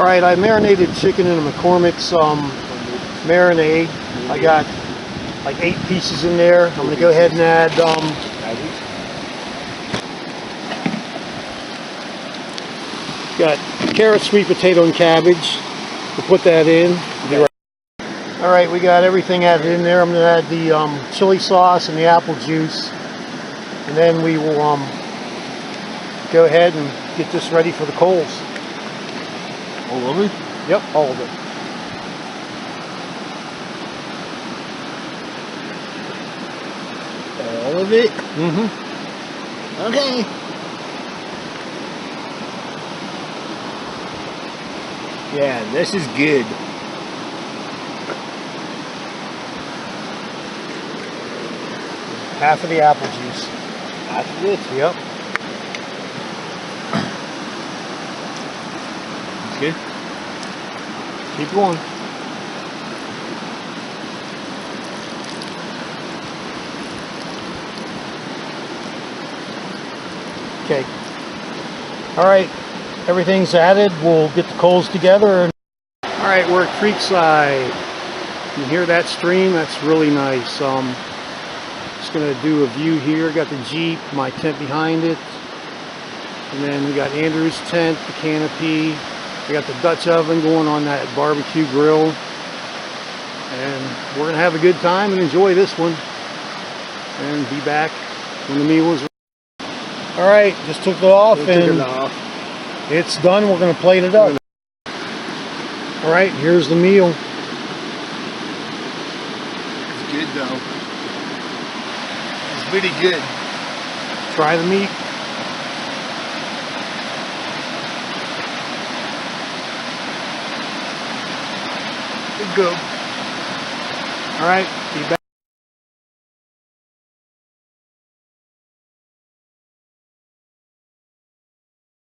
Alright, I marinated chicken in a McCormick's marinade. I got like 8 pieces in there. I'm going to go ahead and add got carrot, sweet potato, and cabbage. We'll put that in. Alright, we got everything added in there. I'm going to add the chili sauce and the apple juice. And then we will go ahead and get this ready for the coals. All of it? Yep, all of it. All of it? Mm-hmm. Okay. Yeah, this is good. Half of the apple juice. Half of it? Yep. Good. Keep going. Okay. Alright, everything's added. We'll get the coals together. Alright, we're at Creekside. You can hear that stream? That's really nice. Just going to do a view here. Got the Jeep, my tent behind it. And then we got Andrew's tent, the canopy. We got the Dutch oven going on that barbecue grill. And we're going to have a good time and enjoy this one. And be back when the meal is ready. Alright, just took it off and it's done. We're going to plate it up. Alright, here's the meal. It's good though. It's really good. Try the meat. Good go. Alright, be back.